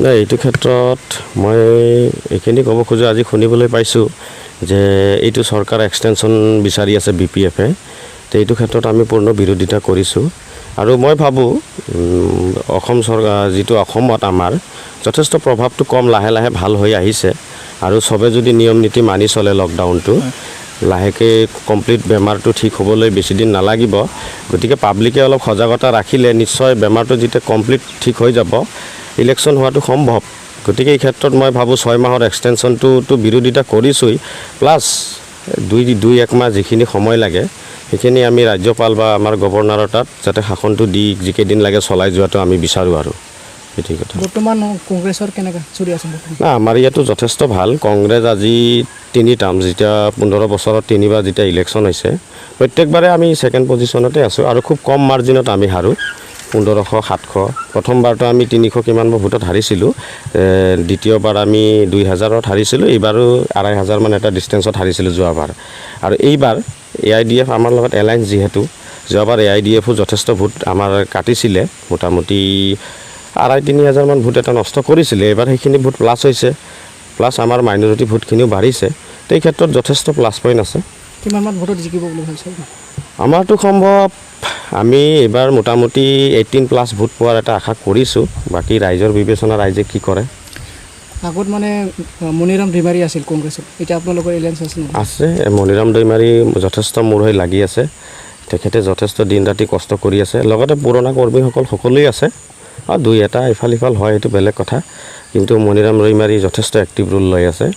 নাই এইটো ক্ষেত্ৰত মই এইখিনি ক'ব খোজো আজি শুনিবলৈ পাইছোঁ যে এইটো চৰকাৰ এক্সটেনশ্যন বিচাৰি আছে BPF-এ তো এইটো ক্ষেত্ৰত আমি পূৰ্ণ বিৰোধিতা কৰিছোঁ আৰু মই ভাবোঁ অসম চৰকাৰ যিটো অসমত আমাৰ যথেষ্ট প্ৰভাৱটো কম লাহে লাহে ভাল হৈ আহিছে আৰু চবে যদি নিয়ম নীতি মানি চলে লকডাউনটো লাহেকৈ কমপ্লিট বেমাৰটো ঠিক হ'বলৈ বেছি দিন নালাগিব গতিকে পাব্লিকে অলপ সজাগতা ৰাখিলে নিশ্চয় বেমাৰটো যেতিয়া কমপ্লিট ঠিক হৈ যাব ইলেকশ্যন হোৱাটো সম্ভৱ গতিকে এই ক্ষেত্ৰত মই ভাবোঁ 6 মাহৰ এক্সটেনশ্যনটোতো বিৰোধিতা কৰিছোঁই প্লাছ দুই এক মাহ যিখিনি সময় লাগে সেইখিনি আমি ৰাজ্যপাল বা আমাৰ গভৰ্ণৰৰ তাত যাতে শাসনটো দি যিকেইদিন লাগে চলাই যোৱাটো আমি বিচাৰোঁ আৰু ঠিক কথা বৰ্তমান কংগ্ৰেছৰ কেনেকৈ চলি আছে না আমাৰ ইয়াতো যথেষ্ট ভাল কংগ্ৰেছ আজি 3 টাৰ্ম যেতিয়া 15 বছৰত 3বাৰ যেতিয়া ইলেকশ্যন হৈছে প্ৰত্যেকবাৰে আমি ছেকেণ্ড পজিশ্যনতে আছোঁ আৰু খুব কম মাৰ্জিনত আমি হাৰোঁ 1500 700 প্ৰথমবাৰটো আমি 300 কিমান ভোটত হাৰিছিলোঁ দ্বিতীয়বাৰ আমি 2000ত হাৰিছিলোঁ এইবাৰো 2500 মান এটা ডিষ্টেঞ্চত হাৰিছিলোঁ যোৱাবাৰ আৰু এইবাৰ AIDF আমাৰ লগত এলায়েন্স যিহেতু যোৱাবাৰ AIDF-ও যথেষ্ট ভোট আমাৰ কাটিছিলে মোটামুটি 2500-3000 মান ভোট এটা নষ্ট কৰিছিলে এবাৰ সেইখিনি ভোট প্লাছ হৈছে প্লাছ আমাৰ মাইনৰিটি ভোটখিনিও বাঢ়িছে তো এই ক্ষেত্ৰত যথেষ্ট প্লাছ পইণ্ট আছে কিমানমান ভোটত জিকিব বুলি ভাবিছে আমাৰতো সম্ভৱ আমি এবাৰ মোটামুটি 18+ ভোট পোৱাৰ এটা আশা কৰিছোঁ বাকী ৰাইজৰ বিবেচনা ৰাইজে কি কৰে আগত মানে মণিৰাম দৈমাৰী আছিল কংগ্ৰেছত এতিয়া আপোনালোকৰ এলায়েন্স আছে মণিৰাম দৈমাৰী যথেষ্ট মূৰ হৈ লাগি আছে তেখেতে যথেষ্ট দিন ৰাতি কষ্ট কৰি আছে লগতে পুৰণা কৰ্মীসকল সকলোৱে আছে আৰু দুই এটা ইফাল সিফাল হয় সেইটো বেলেগ কথা কিন্তু মণিৰাম দৈমাৰী যথেষ্ট এক্টিভ ৰোল লৈ আছে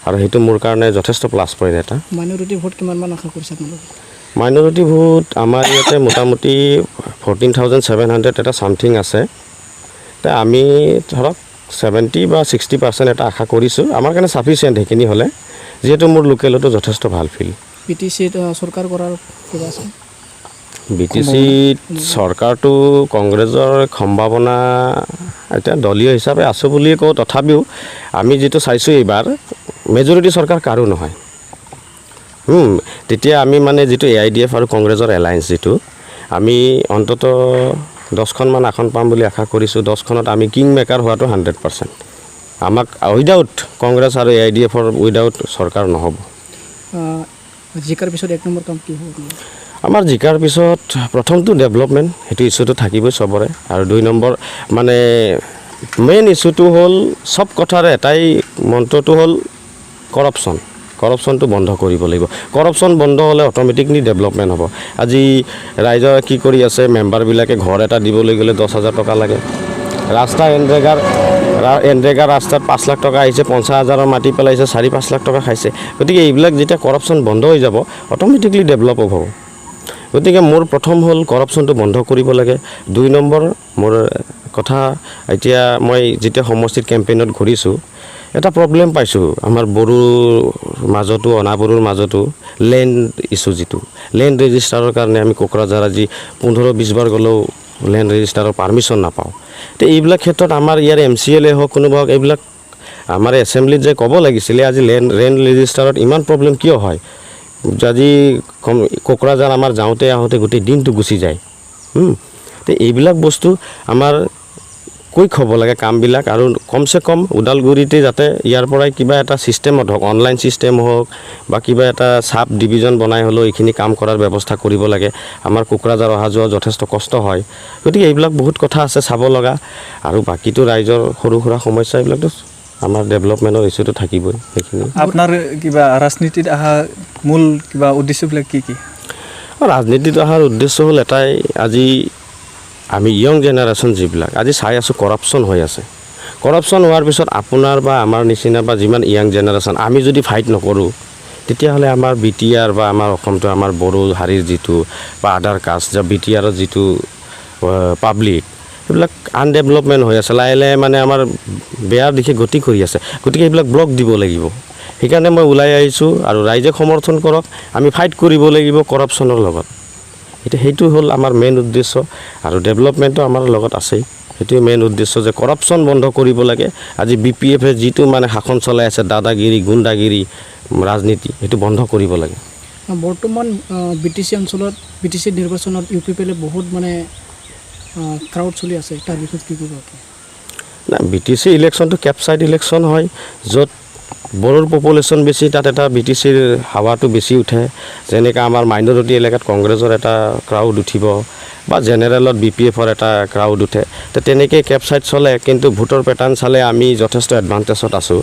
আৰু সেইটো মোৰ কাৰণে যথেষ্ট প্লাছ পইণ্ট এটা মাইনৰিটি ভোট কিমানমান আশা কৰিছে আপোনালোকে মাইনৰিটি ভোট আমাৰ ইয়াতে মোটামুটি 14,700 এটা চামথিং আছে তে আমি ধৰক 70 বা 60% এটা আশা কৰিছোঁ আমাৰ কাৰণে ছাফিচিয়েণ্ট সেইখিনি হ'লে যিহেতু মোৰ লোকেলতো যথেষ্ট ভাল ফিল BTC-ত চৰকাৰ কৰাৰ কিবা আছে BTC-ত চৰকাৰটো কংগ্ৰেছৰ সম্ভাৱনা এতিয়া দলীয় হিচাপে আছোঁ বুলিয়ে কওঁ তথাপিও আমি যিটো চাইছোঁ এইবাৰ মেজৰিটি চৰকাৰ কাৰো নহয় তেতিয়া আমি মানে যিটো AIDF আৰু কংগ্ৰেছৰ এলায়েন্স যিটো আমি অন্তত 10খনমান আসন পাম বুলি আশা কৰিছোঁ 10খনত আমি কিং মেকাৰ হোৱাটো 100% আমাক উইদাউট কংগ্ৰেছ আৰু AIDF-ৰ উইদাউট চৰকাৰ নহ'ব জিকাৰ পিছত 1 নম্বৰ কাম কি হ'ব আমাৰ জিকাৰ পিছত প্ৰথমটো ডেভেলপমেণ্ট সেইটো ইছ্যুটো থাকিবই চবৰে আৰু 2 নম্বৰ মানে মেইন ইছ্যুটো হ'ল সব কথাৰে এটাই মন্ত্ৰটো হ'ল কৰাপশ্যনটো বন্ধ কৰিব লাগিব কৰাপশ্যন বন্ধ হ'লে অট'মেটিকলি ডেভেলপমেণ্ট হ'ব আজি ৰাইজৰ কি কৰি আছে মেম্বাৰবিলাকে ঘৰ এটা দিবলৈ গ'লে 10,000 টকা লাগে ৰাস্তা এনৰেগা ৰাস্তাত 5 লাখ টকা আহিছে 50,000ৰ মাটি পেলাইছে 4-5 লাখ টকা খাইছে গতিকে এইবিলাক যেতিয়া কৰাপশ্যন বন্ধ হৈ যাব অট'মেটিকলি ডেভেলপ হ'ব গতিকে মোৰ প্ৰথম হ'ল কৰাপশ্যনটো বন্ধ কৰিব লাগে 2 নম্বৰ মোৰ কথা এতিয়া মই যেতিয়া সমষ্টিত কেম্পেইনত ঘূৰিছোঁ এটা প্ৰব্লেম পাইছোঁ আমাৰ বড়োৰ মাজতো অনাবড়োৰ মাজতো লেণ্ড ইছ্যু যিটো লেণ্ড ৰেজিষ্টাৰৰ কাৰণে আমি কোকৰাঝাৰ আজি 15-20 বাৰ গ'লেও লেণ্ড ৰেজিষ্টাৰৰ পাৰ্মিশ্যন নাপাওঁ তো এইবিলাক ক্ষেত্ৰত আমাৰ ইয়াৰ MCLA হওক কোনোবা হওক এইবিলাক আমাৰ এছেম্বলিত যে ক'ব লাগিছিলে আজি লেণ্ড ৰেজিষ্টাৰত ইমান প্ৰব্লেম কিয় হয় আজি কোকৰাঝাৰ আমাৰ যাওঁতে আহোঁতে গোটেই দিনটো গুচি যায় তো এইবিলাক বস্তু আমাৰ কুইক হ'ব লাগে কামবিলাক আৰু কমচে কম ওদালগুৰিতে যাতে ইয়াৰ পৰাই কিবা এটা ছিষ্টেমত হওক অনলাইন ছিষ্টেম হওক বা কিবা এটা চাব ডিভিজন বনাই হ'লেও এইখিনি কাম কৰাৰ ব্যৱস্থা কৰিব লাগে আমাৰ কোকৰাঝাৰ অহা যোৱা যথেষ্ট কষ্ট হয় গতিকে এইবিলাক বহুত কথা আছে চাব লগা আৰু বাকীটো ৰাইজৰ সৰু সুৰা সমস্যা এইবিলাকতো আমাৰ ডেভেলপমেণ্টৰ ইছ্যুটো থাকিবই সেইখিনি আপোনাৰ কিবা ৰাজনীতিত অহা মূল কিবা উদ্দেশ্যবিলাক কি ৰাজনীতিত অহাৰ উদ্দেশ্য হ'ল এটাই আজি আমি ইয়ং জেনেৰেশ্যন যিবিলাক আজি চাই আছোঁ কৰাপশ্যন হৈ আছে কৰাপশ্যন হোৱাৰ পিছত আপোনাৰ বা আমাৰ নিচিনা বা যিমান ইয়ং জেনেৰেশ্যন আমি যদি ফাইট নকৰোঁ তেতিয়াহ'লে আমাৰ BTR বা আমাৰ অসমটো আমাৰ বড়ো হাৰীৰ যিটো বা আদাৰ কাষ্ট বা BTR-ৰ যিটো পাব্লিক এইবিলাক আনডেভেলপমেণ্ট হৈ আছে লাহে লাহে মানে আমাৰ বেয়াৰ দিশে গতি কৰি আছে গতিকে এইবিলাক ব্লক দিব লাগিব সেইকাৰণে মই ওলাই আহিছোঁ আৰু ৰাইজে সমৰ্থন কৰক আমি ফাইট কৰিব লাগিব কৰাপশ্যনৰ লগত এতিয়া সেইটো হ'ল আমাৰ মেইন উদ্দেশ্য আৰু ডেভেলপমেণ্টটো আমাৰ লগত আছেই সেইটোৱে মেইন উদ্দেশ্য যে কৰাপশ্যন বন্ধ কৰিব লাগে আজি BPF-এ যিটো মানে শাসন চলাই আছে দাদাগিৰি গুণ্ডাগিৰি ৰাজনীতি সেইটো বন্ধ কৰিব লাগে বৰ্তমান BTC অঞ্চলত BTC নিৰ্বাচনত UPPL বহুত মানে ক্ৰাউড চলি আছে তাৰ বিষয়ে কি ক'ব না BTC ইলেকশ্যনটো কেপচাইড ইলেকশ্যন হয় য'ত বড়োৰ পপুলেশ্যন বেছি তাত এটা BTCৰ হাৱাটো বেছি উঠে যেনেকৈ আমাৰ মাইনৰিটি এলেকাত কংগ্ৰেছৰ এটা ক্ৰাউড উঠিব বা জেনেৰেলত BPFৰ এটা ক্ৰাউড উঠে তো তেনেকৈ কেপচাইড চলে কিন্তু ভোটৰ পেটাৰ্ণ চালে আমি যথেষ্ট এডভান্টেজত আছোঁ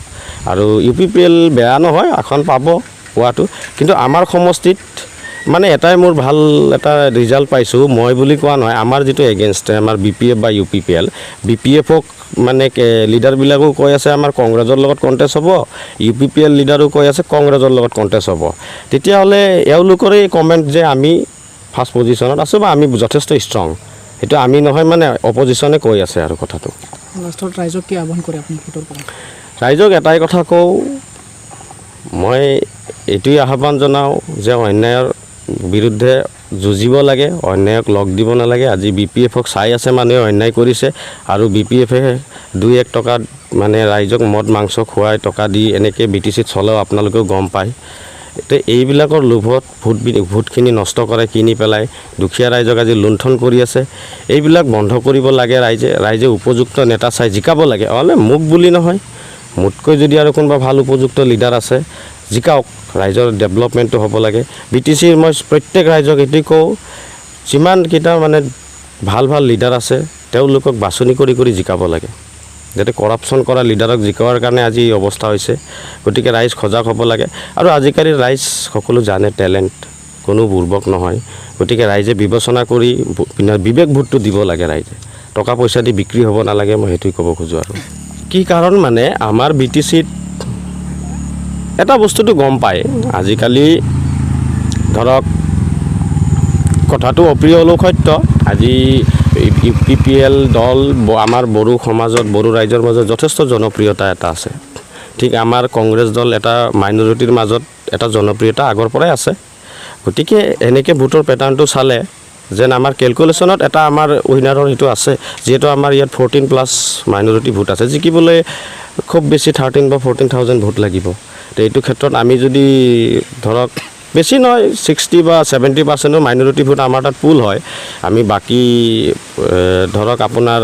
আৰু UPPL বেয়া নহয় আসন পাব পোৱাটো কিন্তু আমাৰ সমষ্টিত মানে এটাই মোৰ ভাল এটা ৰিজাল্ট পাইছোঁ মই বুলি কোৱা নহয় আমাৰ যিটো এগেইনষ্ট আমাৰ BPF বা UPPL BPFক মানে লিডাৰবিলাকো কৈ আছে আমাৰ কংগ্ৰেছৰ লগত কণ্টেষ্ট হ'ব UPPL লিডাৰো কৈ আছে কংগ্ৰেছৰ লগত কণ্টেষ্ট হ'ব তেতিয়াহ'লে এওঁলোকৰে কমেণ্ট যে আমি ফাৰ্ষ্ট পজিশ্যনত আছোঁ বা আমি যথেষ্ট ষ্ট্ৰং সেইটো আমি নহয় মানে অপজিশ্যনে কৈ আছে আৰু কথাটো লাষ্টত ৰাইজক কি আহ্বান কৰে আপুনি ভোটৰ পৰা ৰাইজক এটাই কথা কওঁ মই এইটোৱে আহ্বান জনাওঁ যে অন্যায়ৰ বিৰুদ্ধে যুঁজিব লাগে অন্যায়ক লগ দিব নালাগে আজি BPFক চাই আছে মানুহে অন্যায় কৰিছে আৰু BPFে 2-1 টকা মানে ৰাইজক মদ মাংস খুৱাই টকা দি এনেকৈ BTCত চলেও আপোনালোকেও গম পায় তো এইবিলাকৰ লোভত ভোটখিনি নষ্ট কৰে কিনি পেলাই দুখীয়া ৰাইজক আজি লুণ্ঠন কৰি আছে এইবিলাক বন্ধ কৰিব লাগে ৰাইজে উপযুক্ত নেতা চাই জিকাব লাগে হ'লে মোক বুলি নহয় মোতকৈ যদি আৰু কোনোবা ভাল উপযুক্ত লিডাৰ আছে জিকাওক ৰাইজৰ ডেভেলপমেণ্টটো হ'ব লাগে BTCৰ মই প্ৰত্যেক ৰাইজক এইটোৱে কওঁ যিমানকেইটা মানে ভাল লিডাৰ আছে তেওঁলোকক বাছনি কৰি জিকাব লাগে যাতে কৰাপশ্যন কৰা লিডাৰক জিকোৱাৰ কাৰণে আজি এই অৱস্থা হৈছে গতিকে ৰাইজ সজাগ হ'ব লাগে আৰু আজিকালি ৰাইজ সকলো জানে টেলেণ্ট কোনো বুৰ্বক নহয় গতিকে ৰাইজে বিবেচনা কৰি বিবেক ভোটটো দিব লাগে ৰাইজে টকা পইচা দি বিক্ৰী হ'ব নালাগে মই সেইটোৱে ক'ব খোজোঁ আৰু কি কাৰণ মানে আমাৰ BTCত এটা বস্তুটো গম পায় আজিকালি ধৰক কথাটো অপ্ৰিয় হ'লেও সত্য আজি UPPL দল আমাৰ বড়ো সমাজত বড়ো ৰাইজৰ মাজত যথেষ্ট জনপ্ৰিয়তা এটা আছে ঠিক আমাৰ কংগ্ৰেছ দল এটা মাইনৰিটিৰ মাজত এটা জনপ্ৰিয়তা আগৰ পৰাই আছে গতিকে এনেকৈ ভোটৰ পেটাৰ্ণটো চালে যেন আমাৰ কেলকুলেশ্যনত এটা আমাৰ উইনাৰৰ সেইটো আছে যিহেতু আমাৰ ইয়াত 14+ মাইনৰিটি ভোট আছে জিকিবলৈ খুব বেছি 13 বা 14,000 ভোট লাগিব তো এইটো ক্ষেত্ৰত আমি যদি ধৰক বেছি নহয় 60 বা 70% মাইনৰিটি ভোট আমাৰ তাত পুল হয় আমি বাকী ধৰক আপোনাৰ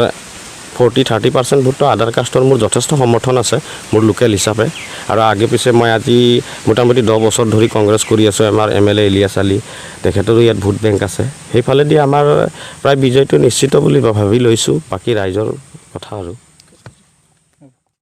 40-30% ভোটটো আদাৰ কাষ্টৰ মোৰ যথেষ্ট সমৰ্থন আছে মোৰ লোকেল হিচাপে আৰু আগে পিছে মই আজি মোটামুটি 10 বছৰ ধৰি কংগ্ৰেছ কৰি আছোঁ আমাৰ MLA ইলিয়াছ আলী তেখেতৰো ইয়াত ভোট বেংক আছে সেইফালেদি আমাৰ প্ৰায় বিজয়টো নিশ্চিত বুলি ভাবি লৈছোঁ বাকী ৰাইজৰ কথা আৰু